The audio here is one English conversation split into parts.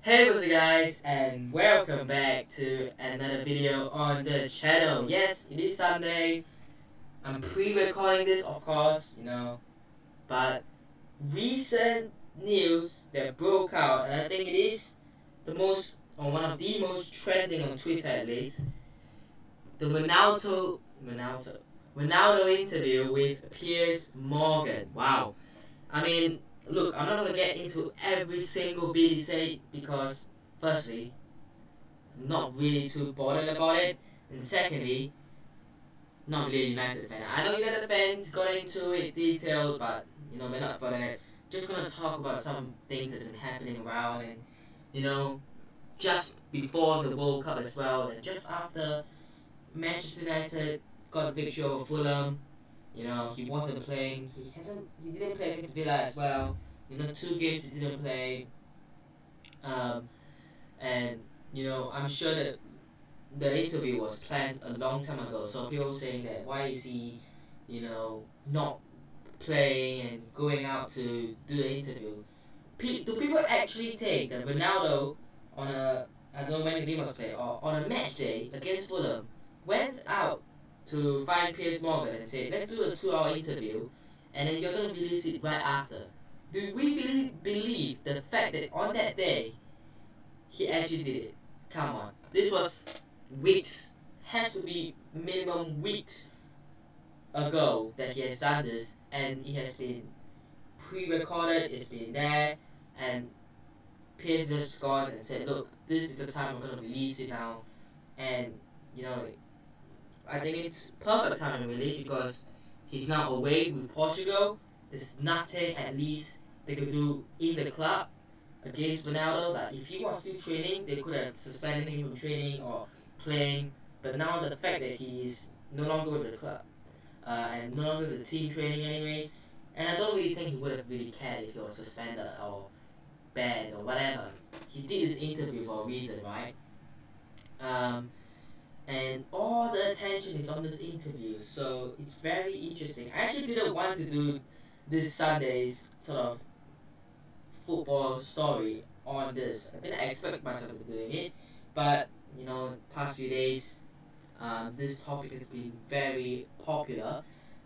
Hey what's up guys, and welcome back to another video on the channel. Yes, it is Sunday. I'm pre-recording this, of course, but recent news that broke out, and I think it is the most, or one of the most trending on Twitter at least, the Ronaldo interview with Piers Morgan. Wow. I mean, look, I'm not gonna get into every single bit he said because, firstly, I'm not really too bothered about it, and secondly, not really a United fan. I know United fans got into it detailed, but we're not for that. Just gonna talk about some things that's been happening around, and you know, just before the World Cup as well, and just after Manchester United got the victory over Fulham. He wasn't playing. He didn't play against Villa as well. 2 games he didn't play. Um, and I'm sure that the interview was planned a long time ago. So people saying that why is he, not playing and going out to do the interview? Do people actually think that Ronaldo on a, I don't know when the game was played, or on a match day against Fulham went out to find Piers Morgan and said, let's do a 2 hour interview and then you're going to release it right after? Do we really believe the fact that on that day he actually did it? Come on. This was weeks, has to be minimum weeks ago that he has done this, and it has been pre-recorded, it's been there, and Piers just gone and said, look, this is the time I'm going to release it now. And I think it's perfect timing really, because he's now away with Portugal. There's nothing at least they could do in the club against Ronaldo. That if he was still training, they could have suspended him from training or playing. But now the fact that he is no longer with the club, and no longer with the team training anyways, and I don't really think he would have really cared if he was suspended or banned or whatever. He did his interview for a reason, right? And all the attention is on this interview, so it's very interesting. I actually didn't want to do this Sunday's sort of football story on this. I didn't expect myself to be doing it, but past few days, this topic has been very popular.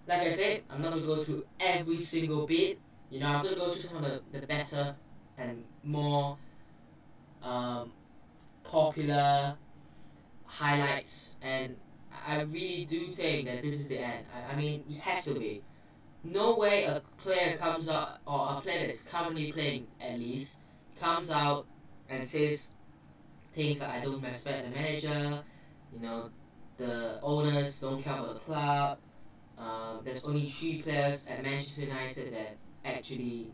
Like I said, I'm not gonna go through every single bit. I'm gonna go through some of the better and more popular highlights, and I really do think that this is the end. I mean, it has to be. No way a player comes out, or a player that's currently playing at least, comes out and says things like, I don't respect the manager, the owners don't care about the club. There's only 3 players at Manchester United that actually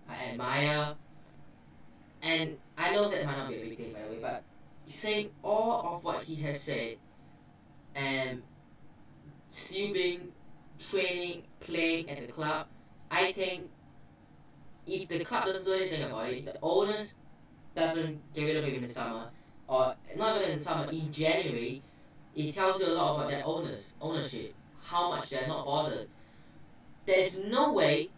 I admire. And I know that might not be a big thing, by the way, but saying all of what he has said and still being training, playing at the club, I think if the club doesn't do anything about it, if the owners doesn't get rid of him in the summer, or not even in the summer, in January, it tells you a lot about their ownership, how much they're not bothered. There's no way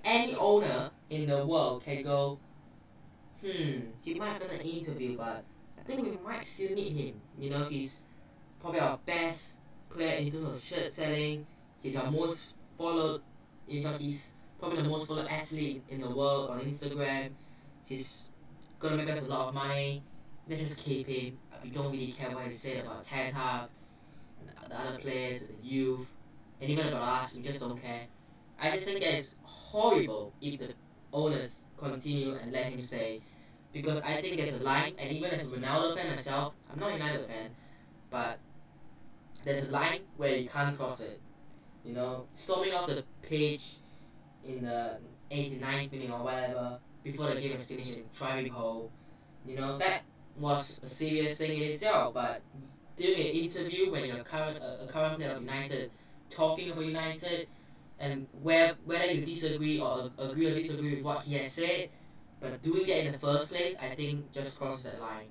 any owner in the world can go, he might have done an interview, but I think we might still need him. He's probably our best player in terms of shirt selling. He's our most followed, he's probably the most followed athlete in the world on Instagram. He's gonna make us a lot of money. Let's just keep him. We don't really care what he said about Ten Hag and the other players, the youth, and even about us. We just don't care. I just think that it's horrible if the owners continue and let him stay, because I think there's a line, and even as a Ronaldo fan myself, I'm not a United fan, but there's a line where you can't cross it. Storming off the pitch in the 89th minute or whatever, before the game was finished, and driving home, that was a serious thing in itself. But doing an interview when you're a current player of United, talking about United, and whether you disagree or agree or disagree with what he has said, but doing that in the first place, I think just crosses that line.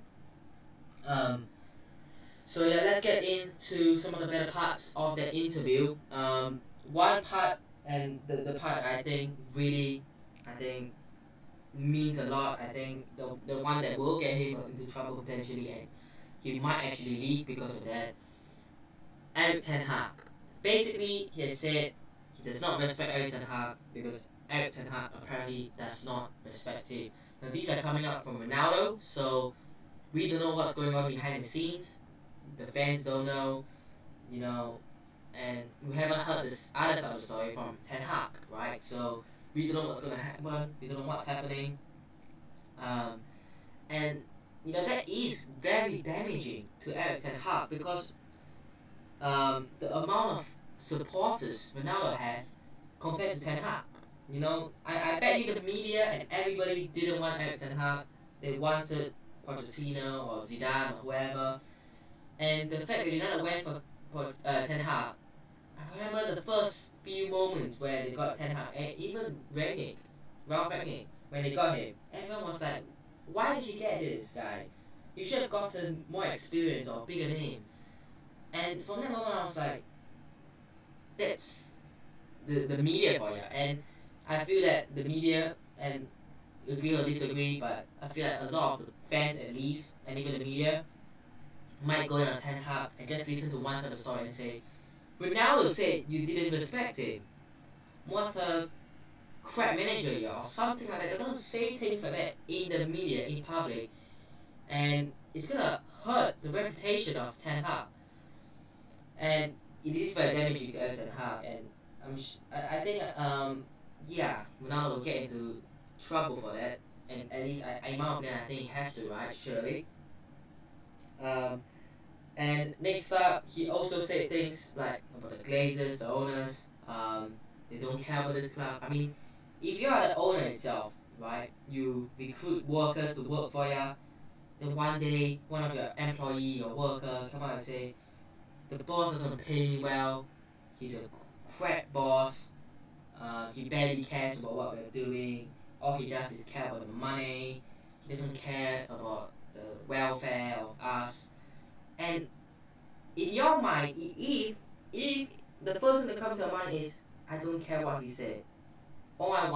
So yeah, let's get into some of the better parts of that interview. One part, and the part I think means a lot. I think the one that will get him into trouble potentially, and he might actually leave because of that. Erik Ten Hag. Basically, he has said he does not respect Erik Ten Hag because Erik Ten Hag apparently does not respect him. Now these are coming out from Ronaldo, so we don't know what's going on behind the scenes. The fans don't know, you know, and we haven't heard this other side of the story from Ten Hag, right? So we don't know what's gonna happen. We don't know what's happening, um, and that is very damaging to Erik Ten Hag because the amount of supporters Ronaldo had compared to Ten Hag. I bet you the media and everybody didn't want Erik Ten Hag. They wanted Pochettino or Zidane or whoever. And the fact that United went for Ten Hag, I remember the first few moments where they got Ten Hag, and even Ralph Rangnick, when they got him, everyone was like, why did you get this guy? You should have gotten more experience or bigger name. And from that moment, I was like, that's the media for you. And I feel that the media, and agree or disagree, but I feel like a lot of the fans at least, and even the media, might go in on Ten Hag and just listen to one side of the story and say, Ronaldo said you didn't respect him. What a crap manager you are, or something like that. They're gonna say things like that in the media, in public, and it's gonna hurt the reputation of Ten Hag. And it is very damaging to Erik Ten Hag, and I think yeah, Ronaldo will get into trouble for that, and at least in my opinion, I think he has to, right? Surely. Um, and next up, he also said things like about the Glazers, the owners. They don't care about this club. I mean, if you are the owner itself, right? You recruit workers to work for you. Then one day, one of your employee or worker come out and say, the boss doesn't pay me well. He's a crap boss. He barely cares about what we're doing. All he does is care about the money. He doesn't care about the welfare of us. And in your mind, if the first thing that comes to your mind is, I don't care what he said. All I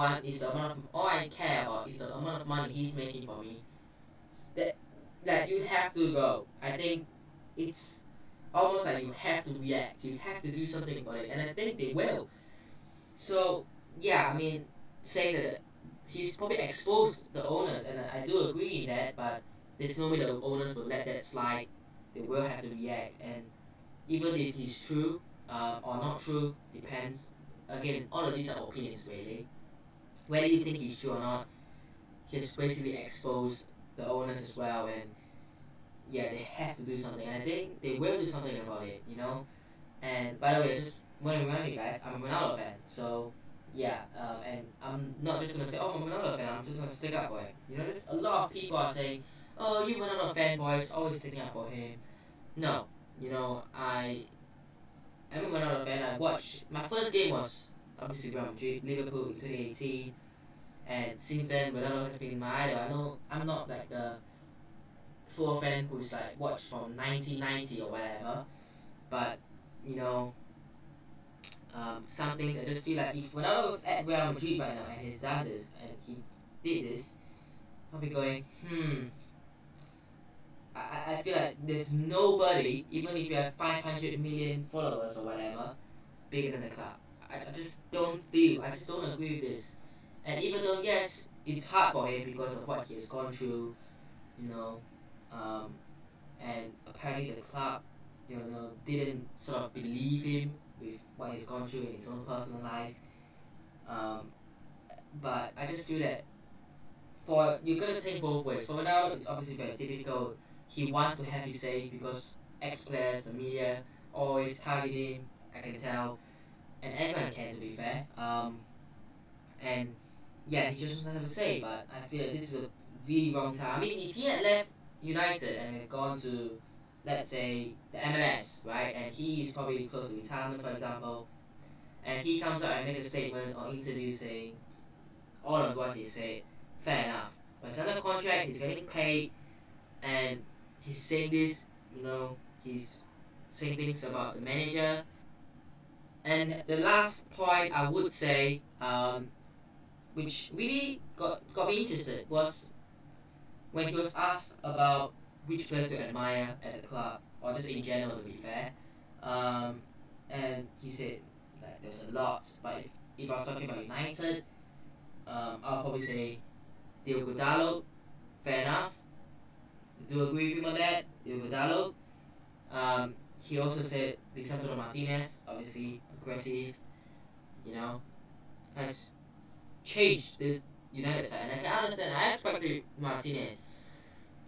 care about is the amount of money he's making for me. That you have to go. I think it's almost like you have to react. You have to do something about it, and I think they will. So yeah, I mean, saying that he's probably exposed the owners, and I do agree in that. But there's no way the owners will let that slide. They will have to react, and even if he's true or not true, depends. Again, all of these are opinions really. Whether you think he's true or not, he's basically exposed the owners as well, and yeah, they have to do something, and I think they will do something about it. And by the way, I just want to remind you guys, I'm a Ronaldo fan, so yeah, and I'm not just gonna say, oh, I'm a Ronaldo fan. I'm just gonna stick up for him. There's a lot of people are saying, oh, you Ronaldo fanboys always sticking up for him. No, I'm a Ronaldo fan. I watched my first game was obviously Real Madrid, Liverpool in 2018, and since then Ronaldo has been my idol. I know I'm not like the full fan who's like watched from 1990 or whatever, but you know, some things I just feel like if Ronaldo was at Real Madrid right now and he's done this and he did this, I'll be going, I feel like there's nobody, even if you have 500 million followers or whatever, bigger than the club. I just don't agree with this. And even though, yes, it's hard for him because of what he has gone through, you know, um, and apparently the club, didn't sort of believe him with what he's gone through in his own personal life. Um, but I just feel that you're gonna take both ways. For now, it's obviously very difficult. He wants to have his say because ex-players, the media, always target him. I can tell, and everyone can, to be fair. And yeah, he just doesn't have a say. But I feel like this is a really wrong time. I mean, if he had left United and had gone to, let's say, the MLS, right, and he is probably close to retirement, for example, and he comes out and makes a statement or interview saying all of what he said, fair enough. But he's under contract, he's getting paid, and he's saying this, he's saying things about the manager. And the last point I would say, which really got me interested, was when he was asked about which players to admire at the club, or just in general to be fair. Um, and he said like there was a lot, but if I was talking about United, I'll probably say Diogo Dalot. Fair enough. I do agree with him on that. Diogo Dalot. He also said Lisandro Martinez, obviously aggressive, you know, has changed the United side. And I can understand, I expected Martinez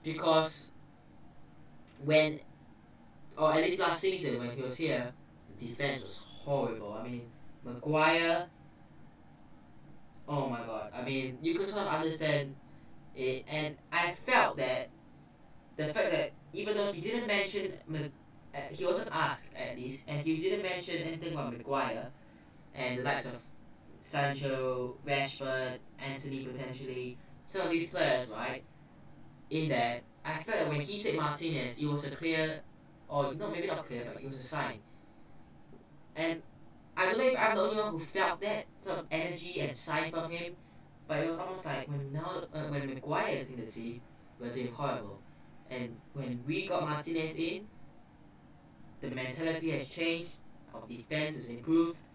because when, or at least last season when he was here, the defense was horrible. I mean, Maguire, oh my god. I mean, you could sort of understand it. And I felt that the fact that even though he didn't mention, he wasn't asked at least, and he didn't mention anything about Maguire and the likes of Sancho, Rashford, Anthony potentially, some of these players, right? In there, I felt that when he said Martinez, it was a clear, or no, maybe not clear, but it was a sign. And I don't know if I'm the only one who felt that sort of energy and sign from him, but it was almost like when Maguire is in the team, we're doing horrible. And when we got Martinez in, the mentality has changed, our defense has improved,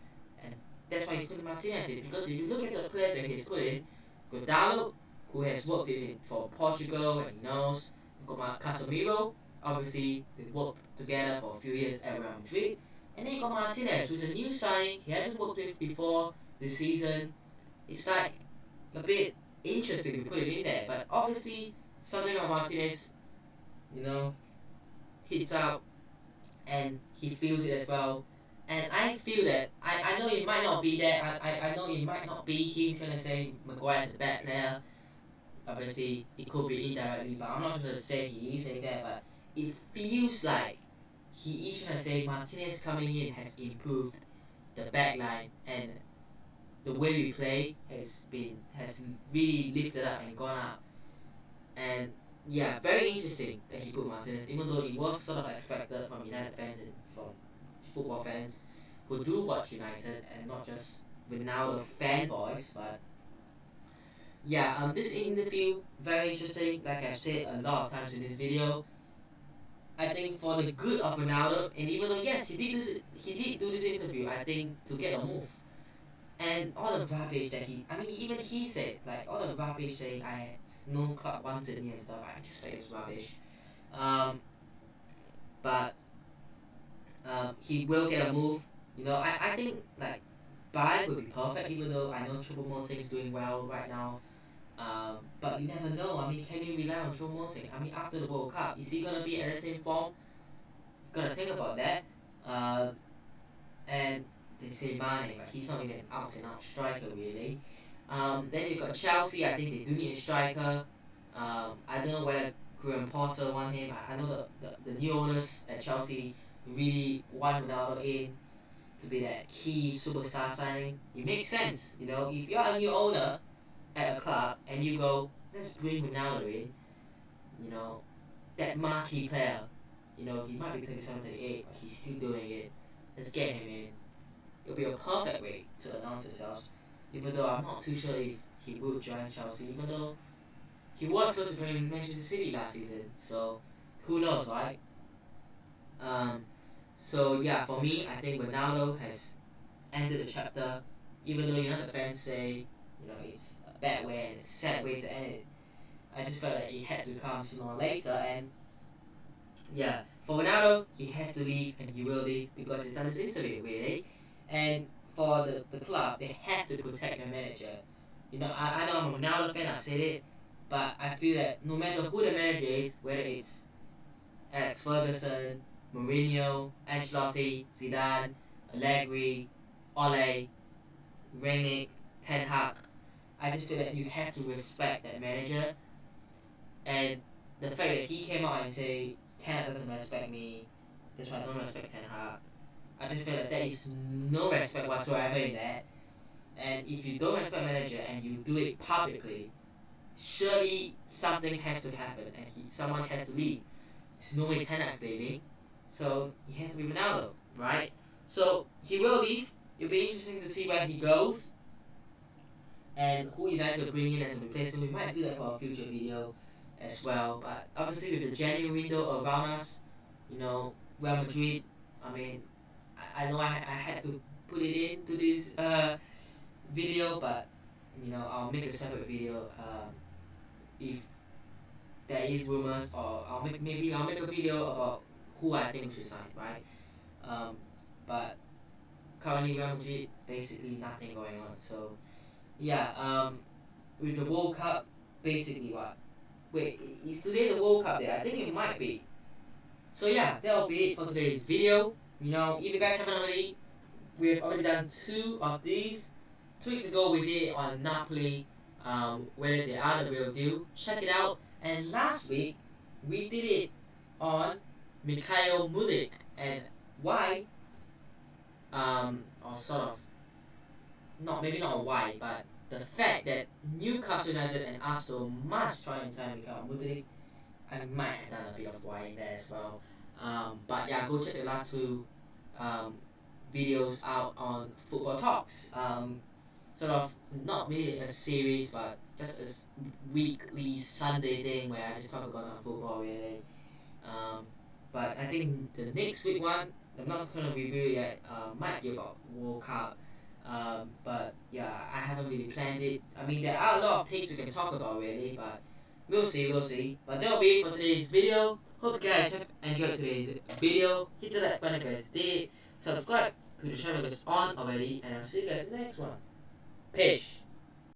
and that's why he's putting Martinez in. Because if you look at the players that he's put in, Godalo, who has worked in for Portugal and he knows, you've got Casemiro, obviously they worked together for a few years at Real Madrid, and then you got Martinez, who's a new signing, he hasn't worked with before this season. It's like a bit interesting to put him in there, but obviously something on Martinez, you know, hits out and he feels it as well. And I feel that I know it might not be that I know it might not be him trying to say Maguire's a bad player. Obviously it could be indirectly, but I'm not trying to say he is saying that, but it feels like he is trying to say Martinez coming in has improved the back line, and the way we play has really lifted up and gone up. And yeah, very interesting that he put Martinez, even though it was sort of expected from United fans and from football fans who do watch United and not just Ronaldo fanboys. But yeah, this interview very interesting. Like I've said a lot of times in this video, I think for the good of Ronaldo, and even though yes he did do this interview, I think to get a move. And all the rubbish that I mean, even he said, like, all the rubbish saying no club wanted me and stuff, I just think it's rubbish. But he will get a move. You know, I think, like, Bayern would be perfect, even though I know Choupo-Moting is doing well right now. But you never know. I mean, can you rely on Choupo-Moting? I mean, after the World Cup, is he going to be at the same form? Gotta think about that. And they say Mane, but he's not really an out-and-out striker, really. Then you've got Chelsea. I think they do need a striker. I don't know whether Graham Potter want him. I know the new owners at Chelsea really want Ronaldo in to be that key superstar signing. It makes sense, you know. If you're a new owner at a club and you go, let's bring Ronaldo in, you know, that marquee player, you know, he might be 37, 38, but he's still doing it. Let's get him in. It'll be a perfect way to announce himself. Even though I'm not too sure if he would join Chelsea, even though he was close to joining Manchester City last season. So who knows, right? So yeah, for me, I think Ronaldo has ended the chapter. Even though United fans say, you know, it's a bad way and it's a sad way to end it, I just felt like it had to come sooner or later. And yeah, for Ronaldo, he has to leave and he will leave because he's done this interview, really. And for the club, they have to protect their manager. You know, I know I'm a Ronaldo fan, I've said it, but I feel that no matter who the manager is, whether it's Alex Ferguson, Mourinho, Ancelotti, Zidane, Allegri, Ole, Rangnick, Ten Hag, I just feel that you have to respect that manager. And the fact that he came out and say Ten Hag doesn't respect me, that's why I don't respect Ten Hag, I just feel that there is no respect whatsoever in that. And if you don't respect manager and you do it publicly, surely something has to happen and someone has to leave. There's no way Ten Hag's leaving, so he has to be Ronaldo, right? So he will leave. It'll be interesting to see where he goes. and who United will bring in as a replacement. We might do that for a future video as well. But obviously, with the January window around us, you know, Real Madrid. I mean, I know I had to put it into this video, but you know, I'll make a separate video if there is rumors, or maybe I'll make a video about who I think should sign, right? Um, but currently Real Madrid basically nothing going on. So yeah, with the World Cup, basically what? Wait, is today the World Cup there? I think it might be. So yeah, that'll be it for today's video. You know, if you guys haven't already, we've already done 2 of these. 2 weeks ago we did it on Napoli, whether they are the real deal. Check it out. And last week we did it on Mikhail Mudrik and why, or sort of, not maybe not why, but the fact that Newcastle United and Arsenal must try and sign Mikhail Mudrik. I might have done a bit of why in there as well. But yeah, go check the last 2 um, videos out on Football Talks. Sort of not really a series, but just a weekly Sunday thing where I just talk about some football really. But I think the next week one, I'm not gonna review it yet. Might be about World Cup. But yeah, I haven't really planned it. I mean, there are a lot of things we can talk about really, but we'll see, we'll see. But that'll be it for today's video. Hope you guys have enjoyed today's video. Hit the like button if you guys did. Subscribe to the channel if it's on already, and I'll see you guys in the next one. Peace.